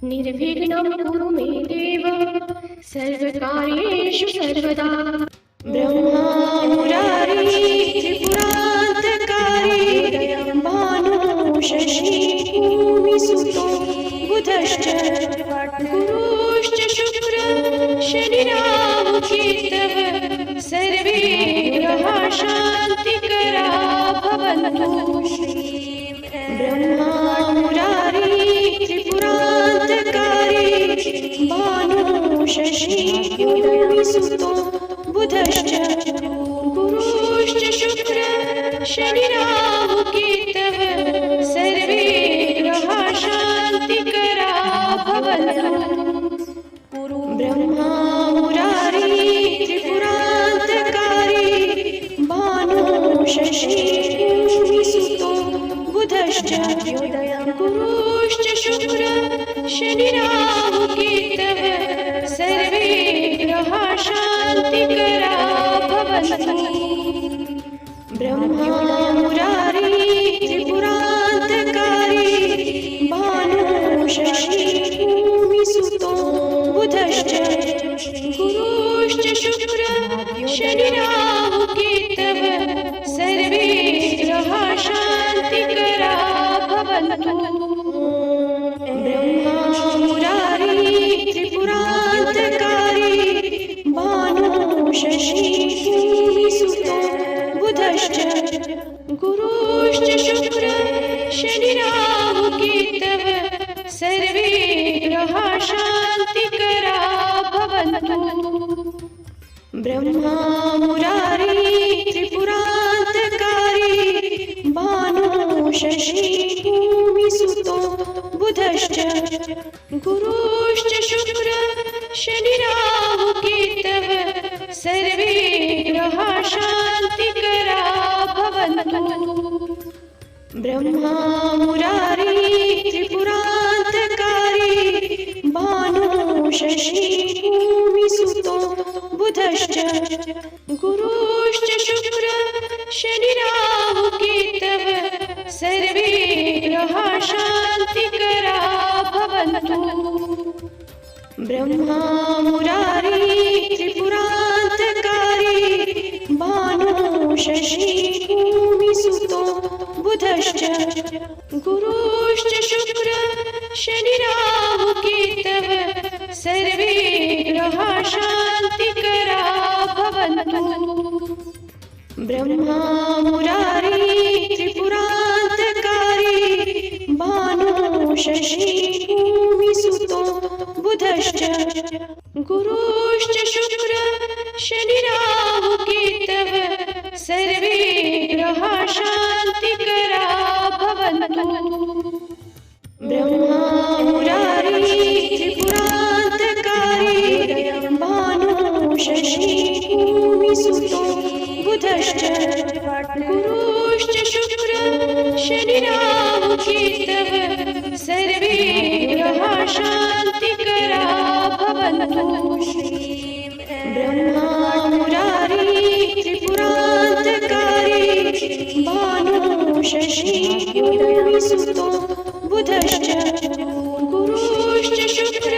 निर्विघ्नं कुरु मे देव सर्वकार्येषु सर्वदा। ब्रह्मा मुरारी त्रिपुरान्तकारी भानु शशी भूमिसुतो बुधश्च गुरुश्च शुक्र शनिराहु केतव सर्वे ग्रहा शान्तिकरा भवन्तु। ब्रह्मा मुरारी त्रिपुरान्तकारी भानु शशी भूमिसुतो बुधश्च गुरुश्च शुक्र शनिराहु केतव सर्वे ग्रहा शान्तिकरा भवन्तु। ब्रह्मा मुरारी त्रिपुरान्तकारी भानु शशी भूमिसुतो बुधश्च गुरुश्च शुक्र शनिराहु केतव सर्वे ग्रहा शान्तिकरा भवन्तु। ब्रह्मा मुरारी त्रिपुरान्तकारी भानु शशी भूमिसुतो बुधश्च गुरुश्च शुक्र शनिराहु केतव सर्वे ग्रहा शान्तिकरा भवन्तु। ब्रह्मा मुरारी त्रिपुरान्तकारी भानु शशी भूमिसुतो बुधश्च गुरुश्च शुक्र शनिराहु केतव सर्वे ग्रहा शान्तिकरा भवन्तु। ब्रह्मा मुरारी त्रिपुरान्तकारी भानु शशी भूमिसुतो बुधश्च गुरुश्च शुक्र शनिराहु केतव सर्वे ग्रहा शान्तिकरा भवन्तु। ब्रह्मा मुरारी त्रिपुरान्तकारी भानु शशी भूमिसुतो बुधश्च गुरुश्च शुक्र शनिराहु केतव सर्वे ग्रहा शान्तिकरा भवन्तु। ब्रह्मा मुरारी त्रिपुरान्तकारी भानु शशी भूमिसुतो बुधश्च गुरुश्च शुक्र शनिराहु केतव सर्वे ग्रहा शान्तिकरा भवन्तु। ब्रह्मा मुरारी त्रिपुरान्तकारी भानु शशी भूमिसुतो बुधश्च गुरुश्च शुक्र शनिराहु केतव सर्वे ग्रहा शान्तिकरा भवन्तु। ब्रह्मा मुरारी त्रिपुरान्तकारी भानु शशी भूमिसुतो बुधश्च गुरुश्च शुक्र शनिराहु केतव सर्वे ग्रहा शान्तिकरा भवन्तु। ब्रह्मा मुरारी त्रिपुरान्तकारी भानु शशी भूमिसुतो बुधश्च गुरुश्च शुक्र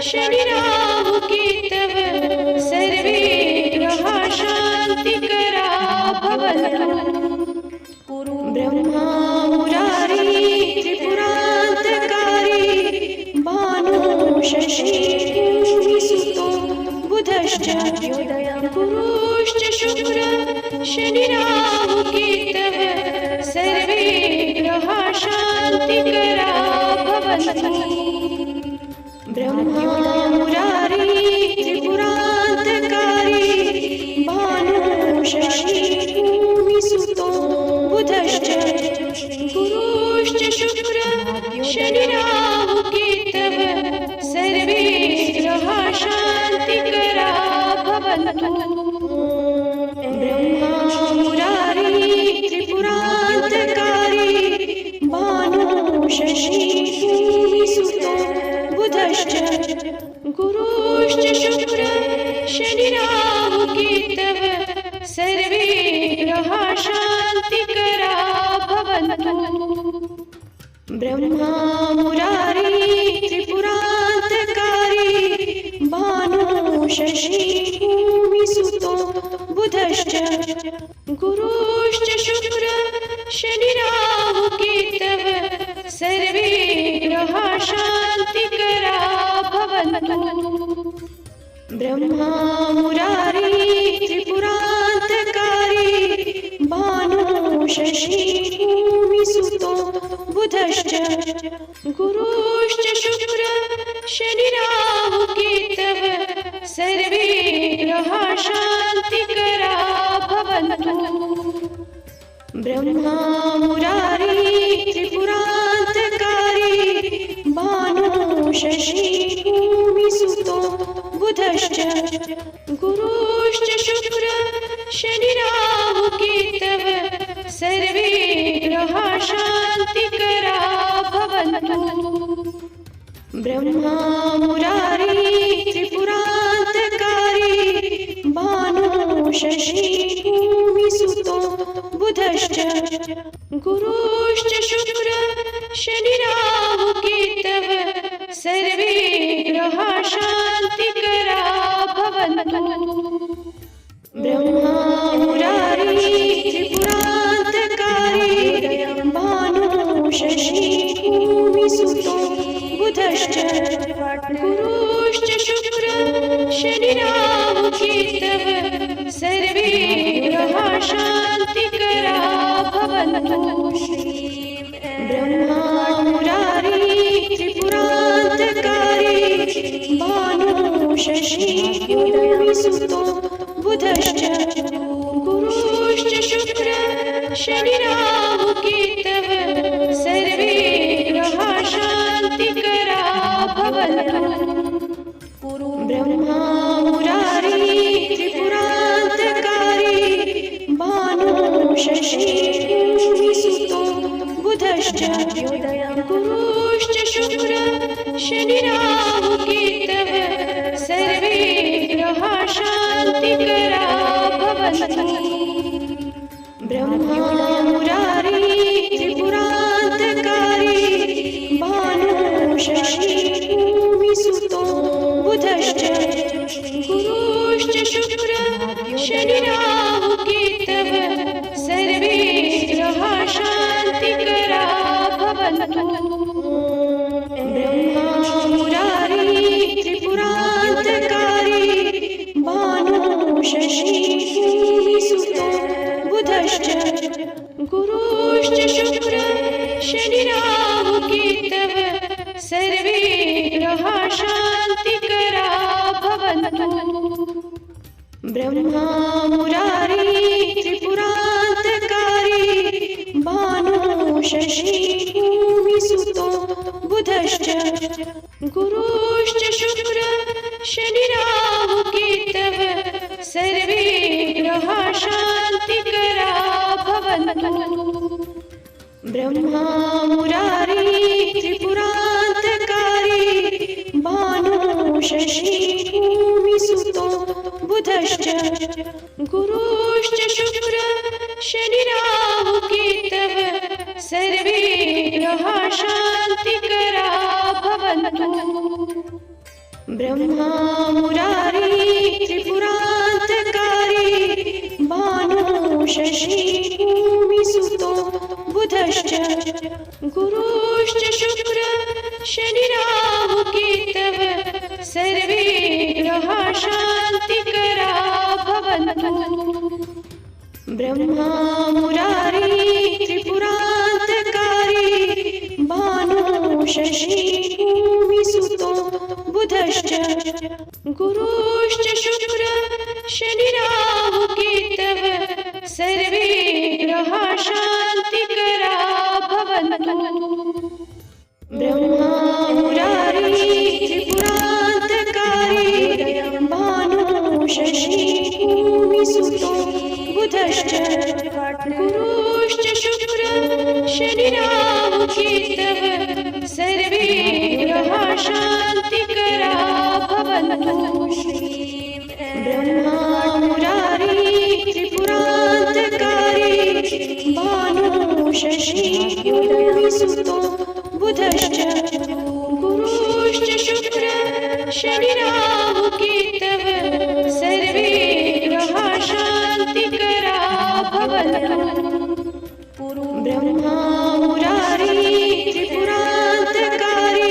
शनिराहु केतव सर्वे ग्रहा शान्तिकरा भवन्तु। ब्रह्मा मुरारी त्रिपुरान्तकारी भानु शशी भूमिसुतो बुधश्च गुरुश्च शुक्र शनिराहु केतव सर्वे ग्रहा शान्तिकरा भवन्तु। ब्रह्मा मुरारी त्रिपुरान्तकारी भानु शशी भूमिसुतो बुधश्च गुरुश्च शुक्र शनिराहु केतव सर्वे ग्रहा शान्तिकरा भवन्तु। ब्रह्मा मुरारी त्रिपुरान्तकारी भानु शशी भूमिसुतो बुधश्च गुरुश्च शुक्र शनिराहु केतव सर्वे ग्रहा शान्तिकरा भवन्तु। ब्रह्मा मुरारी त्रिपुरा गुरुश्च शुक्र शनिराहु केतव सर्वे ग्रहा शान्तिकरा भवन्तु। ब्रह्मा मुरारी त्रिपुरान्तकारी भानु शशी भूमिसुतो बुधश्च गुरुश्च शुक्र शनिराहु केतव सर्वे ग्रहा शान्तिकरा भवन्तु। ब्रह्मा मुरारी त्रिपुरान्तकारी भानु शशी भूमिसुतो बुधश्च गुरुश्च शुक्र शनिराहु केतव सर्वे ग्रहा शान्तिकरा भवन्तु। ब्रह्मा मुरारी त्रिपुरान्तकारी भानु शशी भूमिसुतो बुधश्च गुरुश्च शुक्र शनिराहु केतव सर्वे ग्रहा शान्तिकरा भवन्तु। ब्रह्मा मुरारी त्रिपुरान्तकारी भानु शशी भूमिसुतो बुधश्च गुरुश्च शुक्र शनिराहु केतव सर्वे ग्रहा शान्तिकरा भवन्तु। ब्रह्मा मुरारी त्रिपुरान्तकारी भानु शशी भूमिसुतो बुधश्च गुरुश्च शुक्र शनिराहु केतव सर्वे ग्रहा शान्तिकरा भवन्तु। ब्रह्मा मुरारी त्रिपुरान्तकारी भानु शशी भूमिसुतो बुधश्च गुरुश्च शुक्र शनिराहु केतव सर्वे ग्रहा शान्तिकरा भवन्तु। ब्रह्मा मुरारी त्रिपुरान्तकारी भानु शशी भूमिसुतो बुधश्च गुरुश्च शुक्र शनिराहु केतव सर्वे ग्रहा शान्तिकरा भवन्तु। ब्रह्मा मुरारी त्रिपुरान्तकारी भानु शशी भूमिसुतो बुधश्च गुरुश्च शुक्र शनिराहु केतव सर्वे ग्रहा शान्तिकरा भवन्तु। ब्रह्मा मुरारी त्रिपुरान्तकारी भानु शशी भूमिसुतो बुधश्च गुरुश्च शुक्र शनिराहु केतव सर्वे ग्रहा शान्तिकरा भवन्तु। ब्रह्मा मुरारी त्रिपुरान्तकारी भानु शशी भूमिसुतो बुधश्च गुरुश्च शुक्र शनिराहु केतव सर्वे ग्रहा शान्तिकरा भवन्तु। ब्रह्मा मुरारी त्रिपुरान्तकारी भानु शशी भूमिसुतो बुधश्च गुरुश्च शुक्र शनिराहु केतव सर्वे ग्रहा शान्तिकरा भवन्तु। ब्रह्मा मुरारी त्रिपुरान्तकारी भानु शशी भूमिसुतो बुधश्च गुरुश्च शुक्र शनिराहु केतव सर्वे ग्रहा शान्तिकरा भवन्तु। ब्रह्मा मुरारी त्रिपुरान्तकारी भानु शशी भूमिसुतो बुधश्च गुरुश्च शुक्र शनिराहु केतव सर्वे ग्रहा शान्तिकरा भवन्तु। ब्रह्मा मुरारी त्रिपुरान्तकारी भानु शशी भूमिसुतो बुधश्च गुरुश्च शुक्र शनिराहु केतव सर्वे ग्रहा शान्तिकरा भवन्तु ब्रह्मा मुरारी त्रिपुरान्तकारी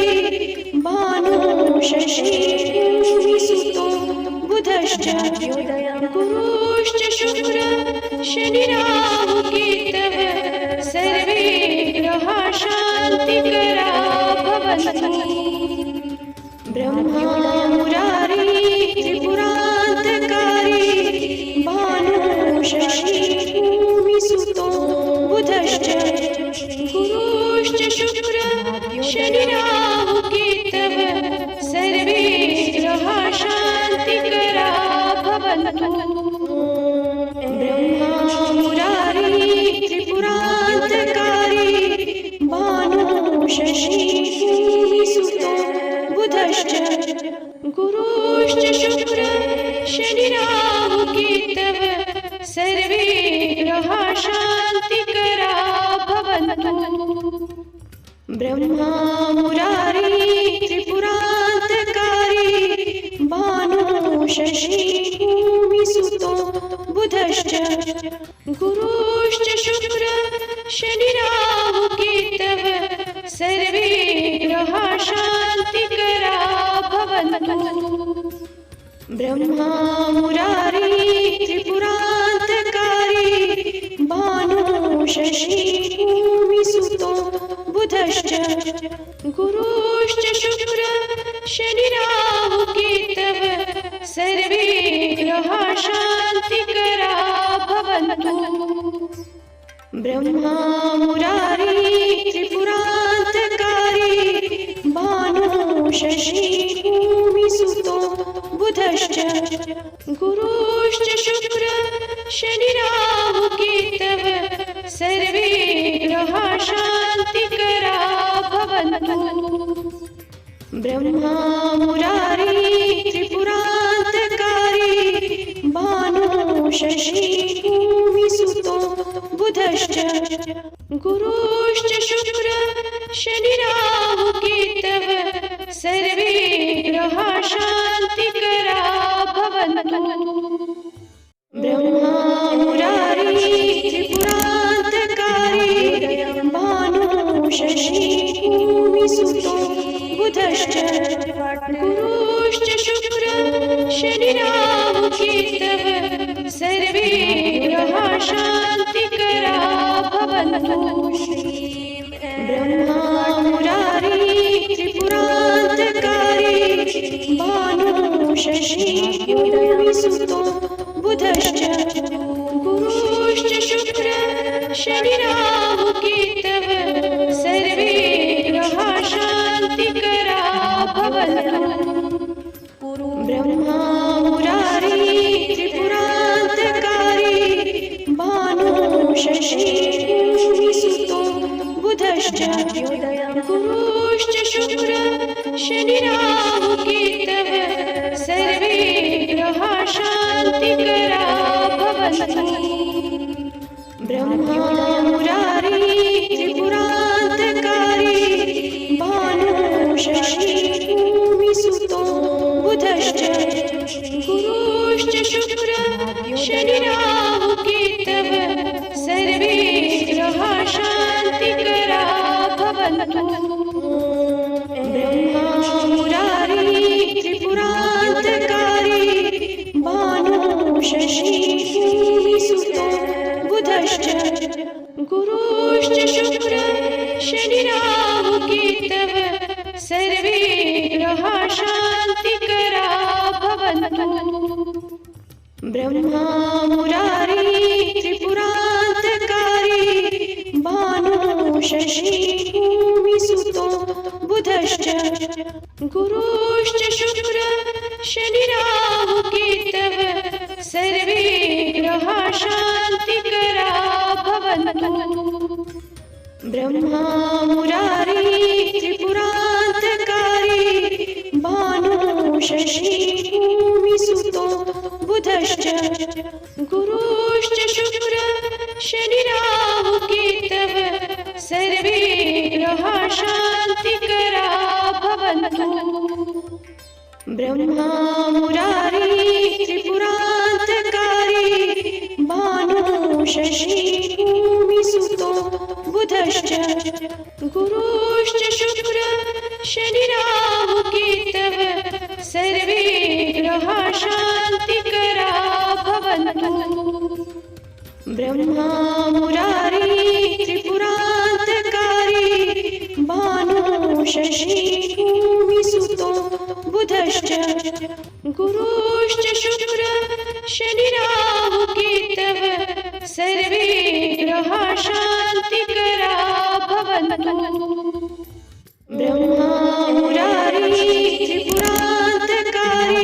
भानु शशी भूमिसुतो बुधश्च गुरुश्च शुक्र शनिराहु केतव सर्वे ग्रहा शान्तिकरा भवन्तु ब्रह्मा मुरारी त्रिपुरान्तकारी भानु शशी भूमिसुतो बुधश्च गुरुश्च शुक्र शनिराहु केतव सर्वे ग्रहा शान्तिकरा भवन्तु ब्रह्मा मुरारी त्रिपुरान्तकारी भानु शशी भूमिसुतो बुधश्च गुरुश्च शुक्र शनिराहु केतव सर्वे ग्रहा शान्तिकरा भवन्तु ब्रह्मा मुरारी त्रिपुरान्तकारी भानु शशी भूमिसुतो बुधश्च गुरुश्च शुक्र शनिराहु केतव सर्वे ग्रहा शान्तिकरा भवन्तु ब्रह्मा मुरारी त्रिपुरान्तकारी भानु शशी भूमिसुतो बुधश्च गुरुश्च शुक्र शनिराहु केतव सर्वे ग्रहा शान्तिकरा भवन्तु ब्रह्मा मुरारी त्रिपुरान्तकारी भानु शशी भूमिसुतो बुधश्च गुरुश्च शुक्र शनिराहु केतव सर्वे ग्रहा शान्तिकरा भवन्तु ब्रह्मा मुरारी त्रिपुरान्तकारी भानु शशी भूमिसुतो बुधश्च गुरुश्च शुक्र शनिराहु केतव सर्वे ग्रहा शान्तिकरा भवन्तु ब्रह्मा मुरारी त्रिपुरान्तकारी भानु शशी भूमिसुतो बुधश्च गुरुश्च शुक्र शनिराहु केतव सर्वे ग्रहा शान्तिकरा भवन्तु ब्रह्मा मुरारी त्रिपुरान्तकारी भानु शशी भूमिसुतो बुधश्च गुरुश्च शुक्र शनिराहु केतव सर्वे ग्रहा शान्तिकरा भवन्तु ब्रह्मा मुरारी त्रिपुरान्तकारी भानु शशी भूमिसुतो बुधश्च गुरुश्च शुक्र शनिराहु केतव सर्वे ग्रहा शान्तिकरा भवन्तु ब्रह्मा मुरारी त्रिपुरान्तकारी भानु शशी भूमिसुतो बुधश्च गुरुश्च शुक्र शनिराहु केतव सर्वे ग्रहा शान्तिकरा भवन्तु ब्रह्मा मुरारी त्रिपुरान्तकारी भानु शशी भूमिसुतो बुधश्च गुरुश्च शुक्र शनिराहु केतव सर्वे ग्रहा शान्तिकरा भवन्तु ब्रह्मा मुरारी त्रिपुरान्तकारी भानु शशी भूमिसुतो बुधश्च गुरुश्च शुक्र शनिराहु केतव सर्वे ग्रहा शान्तिकरा भवन्तु ब्रह्मा मुरारी त्रिपुरान्तकारी भानु शशी भूमिसुतो बुधश्च गुरुश्च शुक्र शनिराहु केतव सर्वे ग्रहा शान्तिकरा भवन्तु ब्रह्मा मुरारी त्रिपुरान्तकारी भानु शशी भूमिसुतो बुधश्च गुरुश्च शुक्र शनिराहु केतव सर्वे ग्रहाः शान्तिकरा भवन्तु। ब्रह्मा मुरारी त्रिपुरान्तकारी भानु शशी भूमिसुतो बुधश्च गुरुश्च शुक्र शनिराहु केतव सर्वे ग्रहाः शान्तिकरा भवन्तु। ब्रह्मा मुरारी त्रिपुरान्तकारी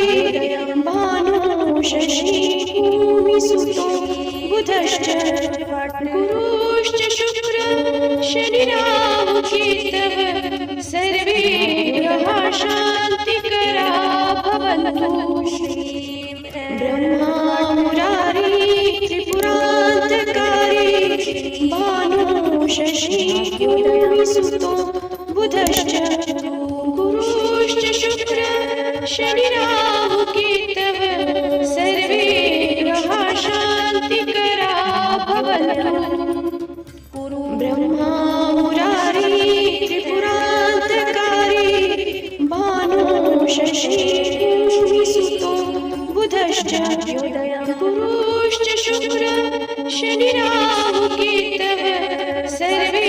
भानु शशी भूमिसुतो बुधश्च गुरुश्च शुक्र शनिराहु केतव सर्वे ग्रहाः शान्तिकरा भवन्तु। ब्रह्मा मुरारी त्रिपुरान्तकारी भानु शशी भूमिसुतो बुधश्च गुरुश्च शुक्र शनिराहु केतव सर्वे ग्रहाः शान्तिकरा भवन्तु। ब्रह्मा मुरारी त्रिपुरान्तकारी भानु शशी भूमिसुतो बुधश्च गुरुश्च शुक्र शनिराहु केतव सर्वे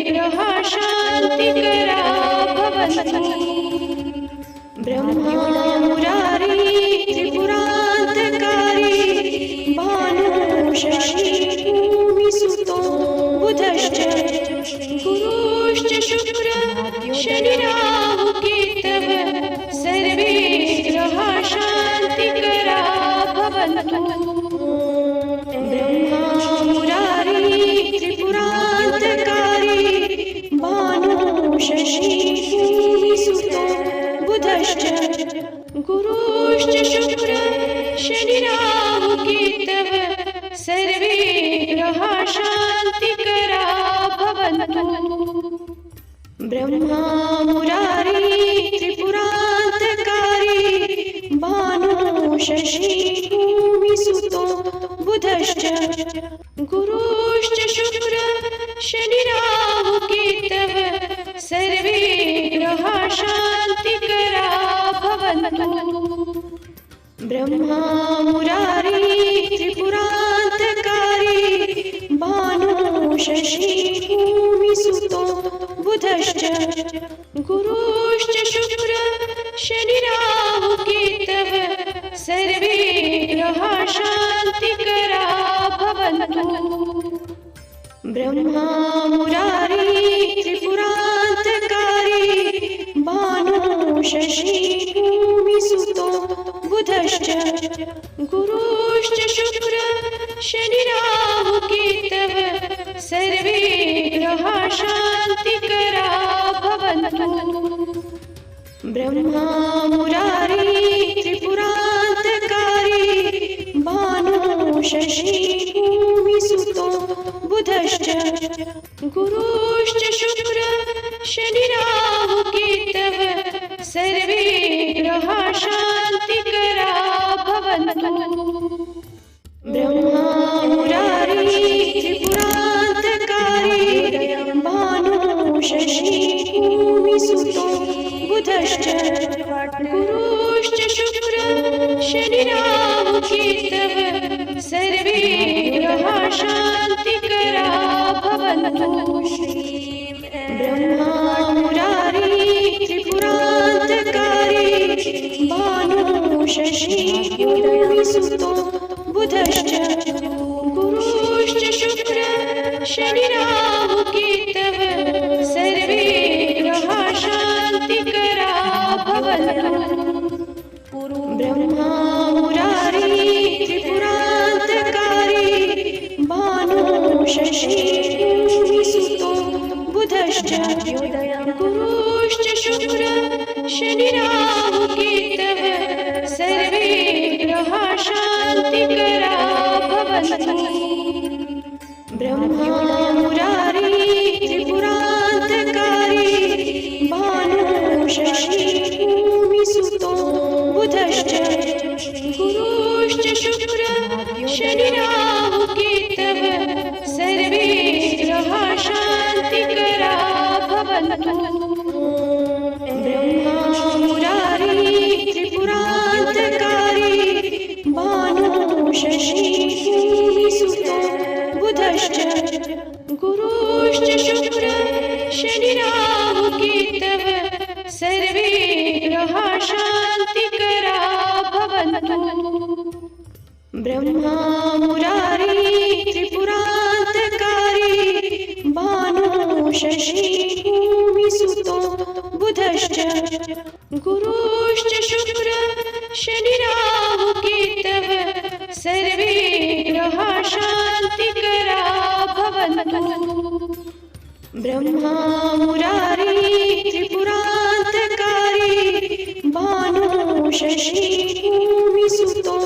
ग्रहाः शान्तिकरा भवन्तु। ब्रह्मा मुरारी त्रिपुरान्तकारी भानु शशी भूमिसुतो बुधश्च गुरुश्च शुक्र शनिराहु केतव सर्वे ग्रहाः शान्तिकरा भवन्तु। ब्रह्मा मुरारी त्रिपुरान्तकारी भानु शशी भूमिसुतो बुधश्च गुरुश्च शुक्र शनिराहु केतव सर्वे ग्रहाः शान्तिकरा भवन्तु। ब्रह्मा मुरारी त्रिपुरान्तकारी भानु शशी भूमिसुतो बुधश्च गुरुश्च शुक्र शनिराहु केतव सर्वे ग्रहाः शान्तिकरा भवन्तु। ब्रह्मा मुरारी त्रिपुरान्तकारी भानु शशी भूमिसुतो बुधश्च गुरुश्च शुक्र शनिराहु केतव सर्वे ग्रहाः शान्तिकरा भवन्तु। ब्रह्मा मुरारी त्रिपुरान्तकारी भानु शशी भूमिसुतो बुधश्च गुरुश्च शुक्र शनिराहु केतव सर्वे ग्रहाः शान्तिकरा भवन्तु। ब्रह्मा मुरारी त्रिपुरान्तकारी भानु शशी भूमिसुतो बुधश्च गुरुश्च शुक्र शनिराहु केतव सर्वे ग्रहाः शान्तिकरा भवन्तु। ब्रह्मा मुरारी त्रिपुरान्तकारी भानु शशी भूमिसुतो बुधश्च गुरुश्च शुक्र शनिराहु केतव सर्वे ग्रहाः शान्तिकरा भवन्तु। ब्रह्मा मुरारी त्रिपुरान्तकारी भानु शशी भूमिसुतो बुधश्च गुरुश्च शुक्र शनिराहु केतव सर्वे ग्रहाः शान्तिकरा भवन्तु। ब्रह्मा मुरारी त्रिपुरान्तकारी भानु शशी भूमिसुतो बुधश्च गुरुश्च शुक्र शनिराहु केतव सर्वे ग्रहाः शान्तिकरा भवन्तु। ब्रह्मा मुरारी त्रिपुरान्तकारी भानु शशी भूमिसुतो बुधश्च गुरुश्च शुक्र शनिराहु केतव सर्वे भवन्तु ब्रह्मा मुरारी त्रिपुरान्तकारी भानु शशी भूमिसुतो बुधश्च गुरुश्च शुक्र शनि राहु केतव सर्वे ग्रहा शान्तिकरा भवन्तु ब्रह्मा मुरारी त्रिपुरान्तकारी भानु शशी भूमिसुतो बुधश्च गुरुश्च शुक्र शनि राहु केतव सर्वे ग्रहा शान्तिकरा भवन्तु ब्रह्मा मुरारी त्रिपुरान्तकारी भानु शशी भूमिसुतो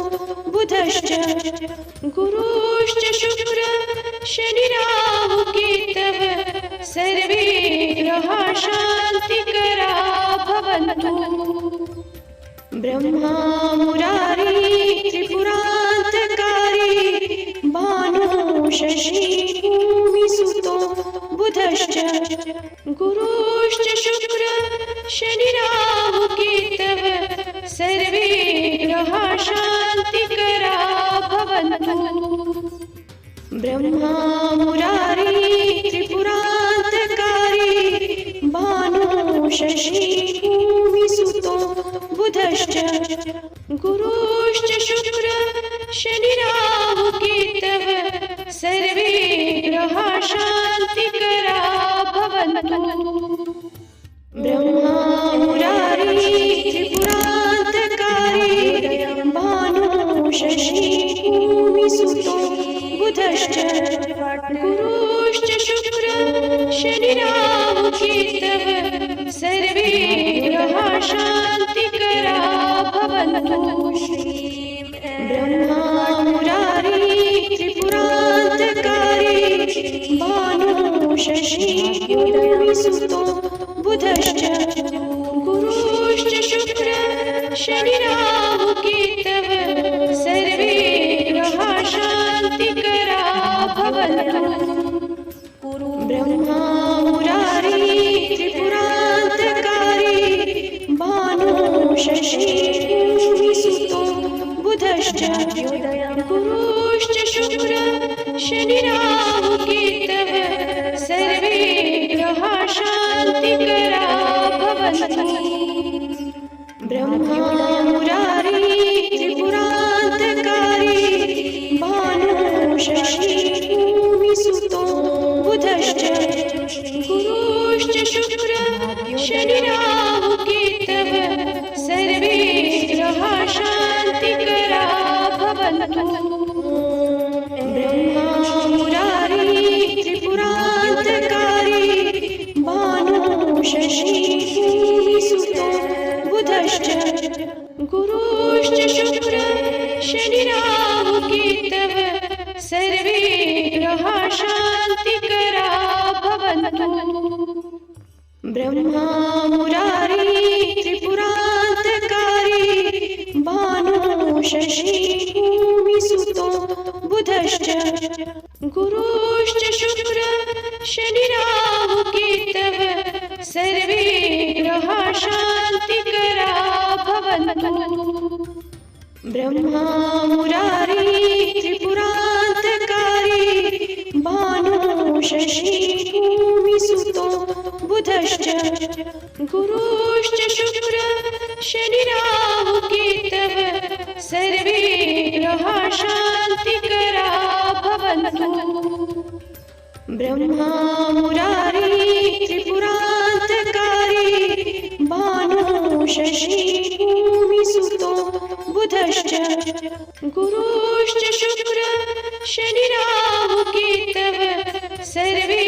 बुधश्च गुरुश्च शुक्र शनि राहु केतव सर्वे ग्रहा शान्तिकरा भवन्तु ब्रह्मा मुरारी त्रिपुरान्तकारी भानु शशी भूमिसुतो बुधश्च गुरुश्च शुक्र शनि राहु केतव सर्वे ग्रहा शान्तिकरा भवन्तु ब्रह्मा मुरारी त्रिपुरान्तकारी भानु शशी भूमिसुतो बुधश्च गुरुश्च शुक्र शनि राहु केतव सर्वे ग्रहा शान्तिकरा भवन्तु ब्रह्मा मुरारी त्रिपुरान्तकारी भानु शशी भूमिसुतो बुधश्च गुरुश्च शुक्र शनि राहु केतव सर्वे ग्रहा शान्तिकरा भवन्तु ब्रह्मा मुरारी त्रिपुरान्तकारी भानु शशी भूमिसुतो बुधश्च गुरुश्च शुक्र शनि राहु केतव सर्वे ग्रहा शान्तिकरा भवन्तु ब्रह्मा मुरारी त्रिपुरान्तकारी भानु शशी भूमिसुतो बुधश्च गुरुश्च शुक्र शनि राहु केतव सर्वे ग्रहा शान्तिकरा भवन्तु ब्रह्मा मुरारी त्रिपुरान्तकारी भानु शशी भूमिसुतो बुधश्च गुरुश्च शुक्र शनि राहु केतव सर्वे ग्रहा शान्तिकरा भवन्तु ब्रह्मा मुरारी त्रिपुरान्तकारी भानु शशी भूमिसुतो बुधश्च गुरुश्च शुक्र शनि राहु केतव सर्वे ग्रहा शान्तिकरा भवन्तु ब्रह्मा मुरारी त्रिपुरान्तकारी भानु शशी भूमिसुतो बुधश्च गुरुश्च शुक्र शनि राहु केतव सर्वे ग्रहा शान्तिकरा भवन्तु ब्रह्मा मुरारी त्रिपुरान्तकारी भानु शशी भूमिसुतो बुधश्च गुरुश्च शुक्र शनि राहु केतव सर्वे ग्रहा शान्तिकरा भवन्तु ब्रह्मा मुरारी त्रिपुरान्तकारी भानु शशी भूमिसुतो बुधश्च गुरुश्च शुक्र शनि राहु केतव सर्वे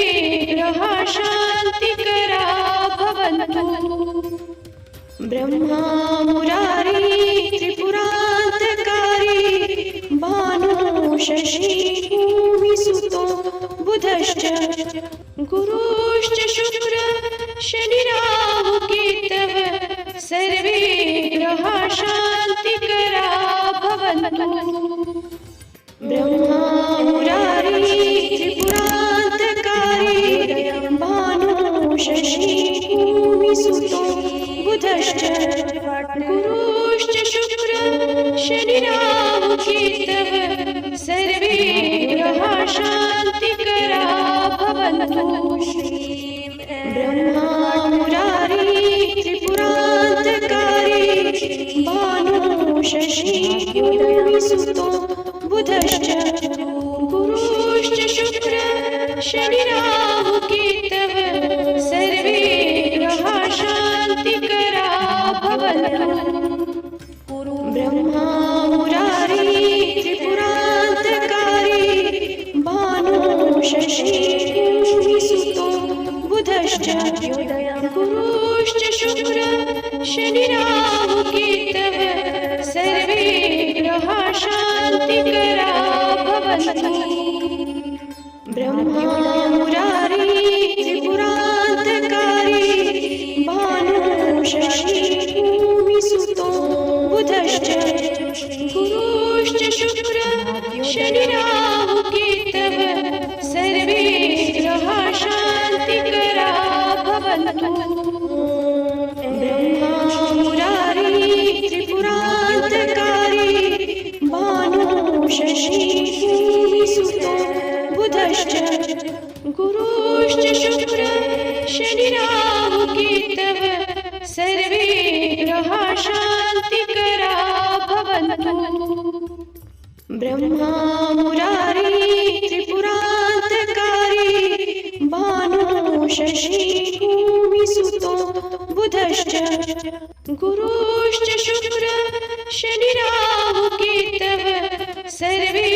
ग्रहा शान्तिकरा भवन्तु ब्रह्मा मुरारी त्रिपुरान्तकारी भानु शशी भूमिसुतो बुधश्च गुरुश्च शुक्र शनि राहु केतव सर्वे ग्रहा शान्तिकरा भवन्तु ब्रह्मा मुरारी त्रिपुरान्तकारी भानु शशी बुधश्च गुरुश्च शुक्र शनिराहु केतव सर्वे ग्रहा शान्तिकरा भवन्तु। ब्रह्मा मुरारी त्रिपुरान्तकारी भानु शशी भूमिसुतो बुधश्च गुरुश्च शुक्र शनिराहु केतव सर्वे ग्रहा शान्तिकरा भवन्तु। ब्रह्मा मुरारी त्रिपुरान्तकारी भानु शशी भूमिसुतो बुधश्च गुरुश्च शुक्र शनिराहु केतव सर्वे ग्रहा शान्तिकरा भवन्तु। ब्रह्मा मुरारी त्रिपुरान्तकारी भानु शशी भूमिसुतो बुधश्च गुरुश्च शुक्र शनिराहु केतव सर्वे ग्रहा शान्तिकरा भवन्तु। ब्रह्मा मुरारी त्रिपुरान्तकारी भानु शशी भूमिसुतो बुधश्च गुरुश्च शुक्र शनिराहु केतव सर्वे ग्रहा शान्तिकरा भवन्तु। ब्रह्मा मुरारी त्रिपुरान्तकारी भानु शशी भूमिसुतो बुधश्च गुरुश्च शुक्र शनिराहु केतव सर्वे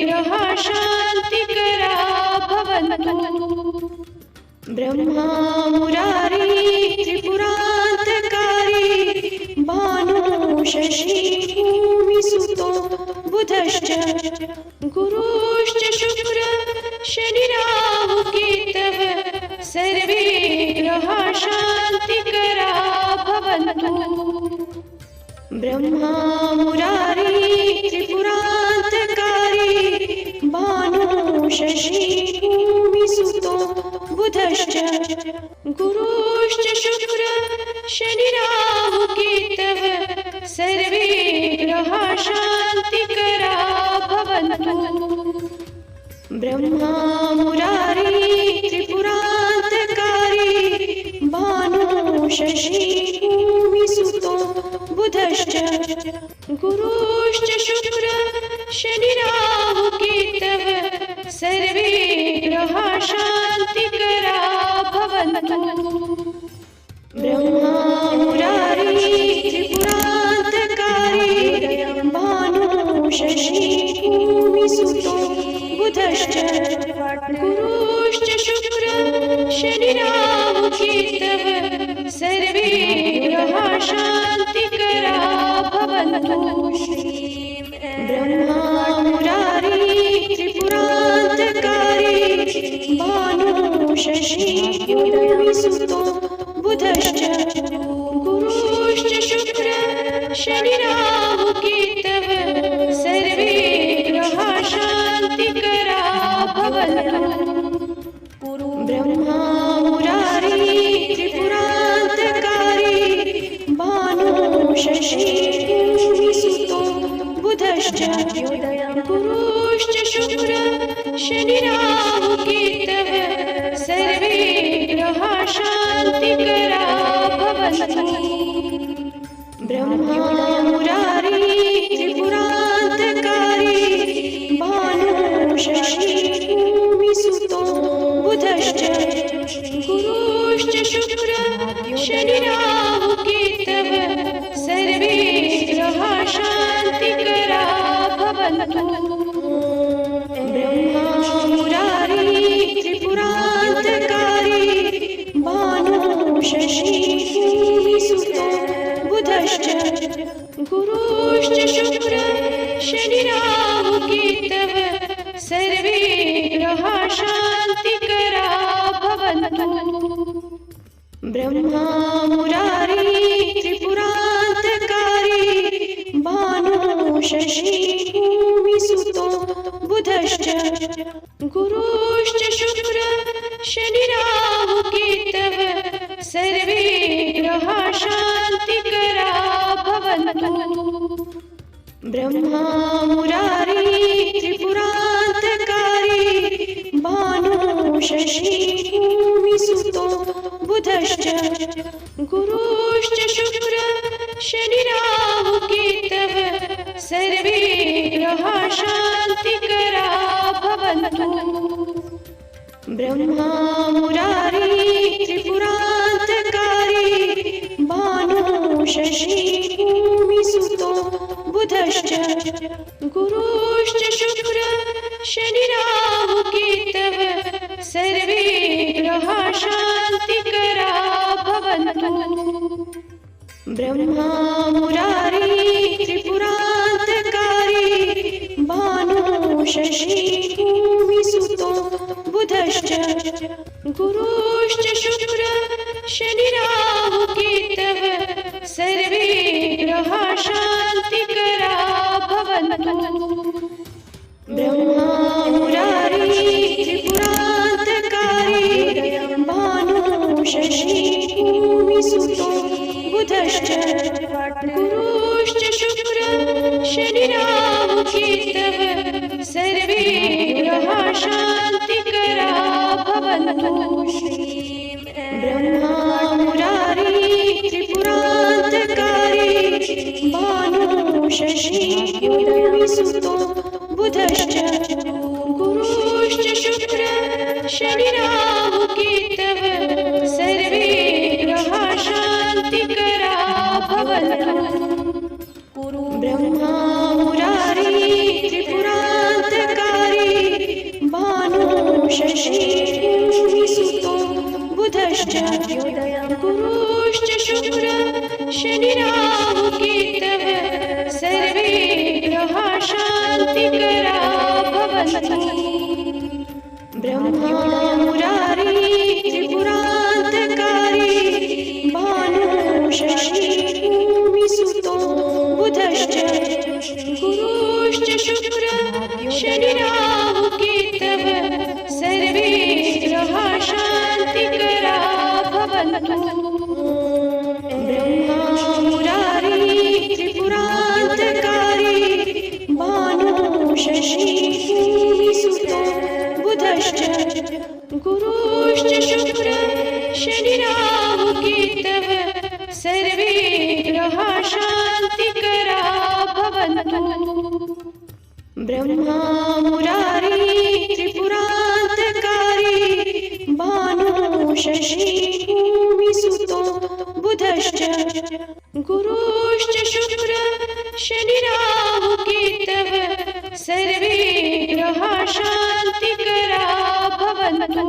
ग्रहा शान्तिकरा भवन्तु। ब्रह्मा मुरारी त्रिपुरान्तकारी भानु शशी भूमिसुतो बुधश्च गुरुश्च शुक्र शनिराहु केतव सर्वे ग्रहा शान्तिकरा भवन्तु। ब्रह्मा मुरारी त्रिपुरान्तकारी भानु शशी भूमिसुतो बुधश्च गुरुश्च शुक्र शनिराहु केतव सर्वे ग्रहा शान्तिकरा भवन्तु। ब्रह्मा मुरारी त्रिपुरान्तकारी भानु शशी भूमिसुतो बुधश्च गुरुश्च शुक्र शनिराहु केतव सर्वे ग्रहा शान्तिकरा भवन्तु। ब्रह्मा मुरारी त्रिपुरान्तकारी भानु शशी भूमिसुतो बुधश्च गुरुश्च शुक्र शनिराहु केतव सर्वे ग्रहा शान्तिकरा भवन्तु। ब्रह्मा मुरारी त्रिपुरान्तकारी भानु शशी भूमिसुतो बुधश्च गुरुश्च शुक्र शनिराहु केतव सर्वे ग्रहा शान्तिकरा भवन्तु। ब्रह्मा मुरारी त्रिपुरान्तकारी भानु शशी भूमिसुतो बुधश्च गुरुश्च शुक्र शनिराहु केतव सर्वे ग्रहा शान्तिकरा भवन्तु। ब्रह्मा मुरारी त्रिपुरान्तकारी भानु शशी भूमिसुतो बुधश्च गुरुश्च शुक्र शनिराहु केतव सर्वे ग्रहा शान्तिकरा भवन्तु। ब्रह्मा मुरारी त्रिपुरान्तकारी भानु शशी भूमिसुतो बुधश्च गुरुश्च शुक्र शनिराहु केतव सर्वे ग्रहा शान्तिकरा भवन्तु। ब्रह्मा मुरारी त्रिपुरान्तकारी भानु शशी भूमिसुतो बुधश्च गुरुश्च शुक्र शनिराहु केतव सर्वे ग्रहा शान्तिकरा शान्तिकरा भवन्तु। ब्रह्मा मुरारी त्रिपुरान्तकारी भानु शशी भूमिसुतो बुधश्च गुरुश्च शुक्र शनिराहु केतव सर्वे ग्रहा शान्तिकरा भवन्तु। ब्रह्मा मुरारी त्रिपुरान्तकारी भानु शशी भूमिसुतो बुधश्च गुरुश्च शुक्र शनिराहु केतव सर्वे ग्रहा शान्तिकरा भवन्तु। ब्रह्मा मुरारी त्रिपुरान्तकारी भानु शशी भूमिसुतो बुधश्च गुरुश्च शुक्र शनिराहु केतव सर्वे ग्रहा शान्तिकरा भवन्तु। ब्रह्मा मुरारी त्रिपुरान्तकारी भानु शशी भूमिसुतो बुधश्च गुरुश्च शुक्र शनिराहु केतव सर्वे ग्रहा शान्तिकरा भवन्तु। ब्रह्मा मुरारी त्रिपुरान्तकारी भानु शशी भूमिसुतो बुधश्च गुरुश्च शुक्र शनिराहु केतव सर्वे ग्रहा शान्तिकरा भवन्तु। ब्रह्मा मुरारी त्रिपुरान्तकारी भानु शशी भूमिसुतो बुधश्च गुरुश्च शुक्र शनिराहु केतव सर्वे ग्रहा शान्तिकरा भवन्तु। ब्रह्मा मुरारी त्रिपुरान्तकारी भानु शशी भूमिसुतो बुधश्च गुरुश्च शुक्र शनिराहु केतव सर्वे ग्रहा शान्तिकरा भवन्तु। ब्रह्मा मुरारी त्रिपुरान्तकारी भानु शशी भूमिसुतो बुधश्च गुरुश्च शुक्र शनिराहु केतव सर्वे ग्रहा शान्तिकरा भवन्तु। ब्रह्मा मुरारी त्रिपुरान्तकारी भानु शशी भूमिसुतो बुधश्च गुरुश्च शुक्र शनिराहु केतव सर्वे ग्रहा शान्तिकरा भवन्तु।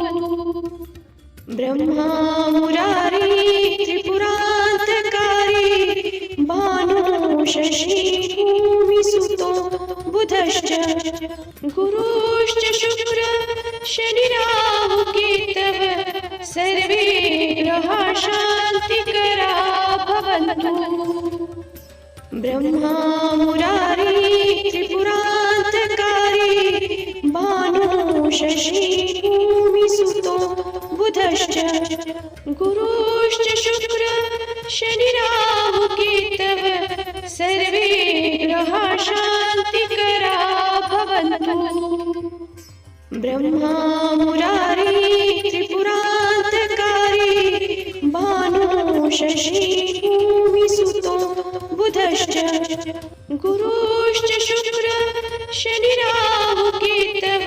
ब्रह्मा मुरारी त्रिपुरान्तकारी भानु शशी भूमिसुतो बुधश्च गुरुश्च शुक्र शनिराहु केतव सर्वे ग्रहा शान्तिकरा भवन्तु। ब्रह्मा मुरारी त्रिपुरान्तकारी भानु शशी भूमिसुतो बुधश्च गुरुश्च शुक्र शनिराहु केतव सर्वे ग्रहा शान्तिकरा भवन्तु। ब्रह्मा मुरारी त्रिपुरान्तकारी भानु शशी भूमिसुतो बुधश्च गुरुश्च शुक्र शनिराहु केतव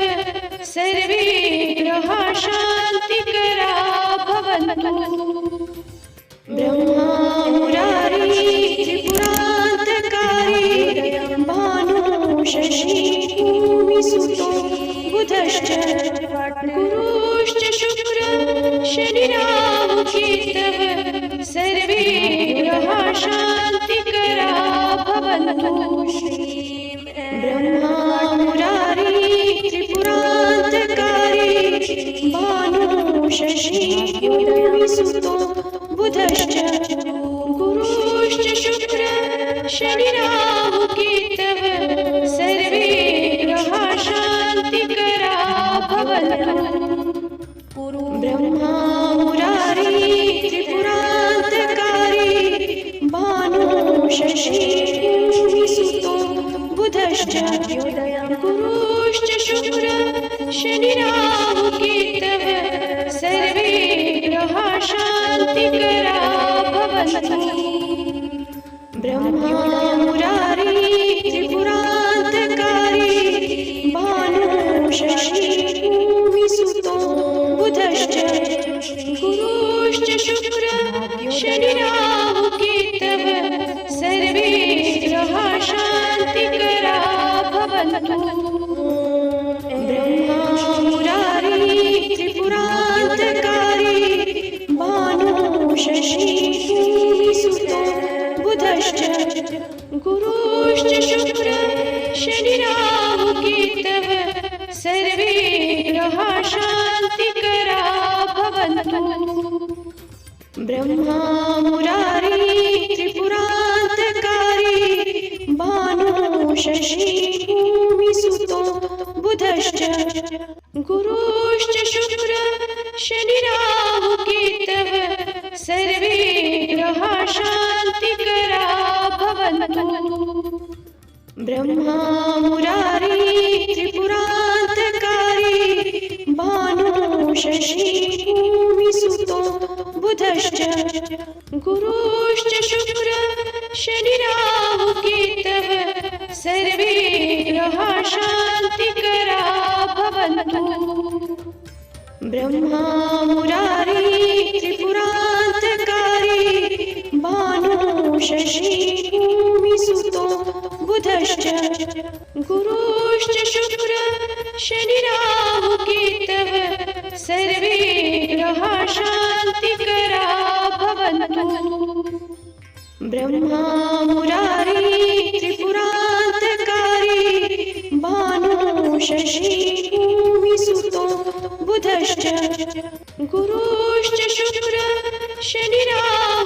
सर्वे ग्रहा शान्तिकरा भवन्तु। ब्रह्मा मुरारी त्रिपुरान्तकारी भानु शशी भूमिसुतो बुधश्च गुरुश्च शुक्र शनिराहु केतव सर्वे ग्रहा शान्तिकरा भवन्तु। ब्रह्मा मुरारी त्रिपुरान्तकारी भानु शशी भूमिसुतो बुधश्च गुरुश्च शुक्र शनिराहु केतव सर्वे ग्रहा शान्तिकरा भवन्तु। ब्रह्मा मुरारी त्रिपुरान्तकारी शान्तिकरा भवन्तु ब्रह्मा मुरारी त्रिपुरान्तकारी भानु शशी भूमिसुतो बुधश्च गुरुश्च शुक्र शनि राहु केतव सर्वे ग्रहा शान्तिकरा भवन्तु ब्रह्मा मुरारी त्रिपुरान्तकारी भानु शशी भूमिसुतो बुधश्च गुरुश्च शुक्र शनि राहु केतव सर्वे ग्रहा शान्तिकरा भवन्तु ब्रह्मा मुरारी त्रिपुरान्तकारी भानु शशी भूमिसुतो बुधश्च गुरुश्च शुक्र शनि राहु केतव सर्वे ग्रहा शान्तिकरा भवन्तु ब्रह्मा मुरारी त्रिपुरान्तकारी भानु शशी भूमिसुतो बुधश्च गुरुश्च शुक्र शनि राहु केतव सर्वे ग्रहा शान्तिकरा भवन्तु ब्रह्मा मुरारी त्रिपुरान्तकारी भानु शशी भूमिसुतो बुधश्च गुरुश्च शुक्र शनि राहु केतव सर्वे ग्रहा शान्तिकरा भवन्तु ब्रह्मा मुरारी त्रिपुरान्तकारी भानु शशी भूमिसुतो बुधश्च गुरुश्च शुक्र शनि राहु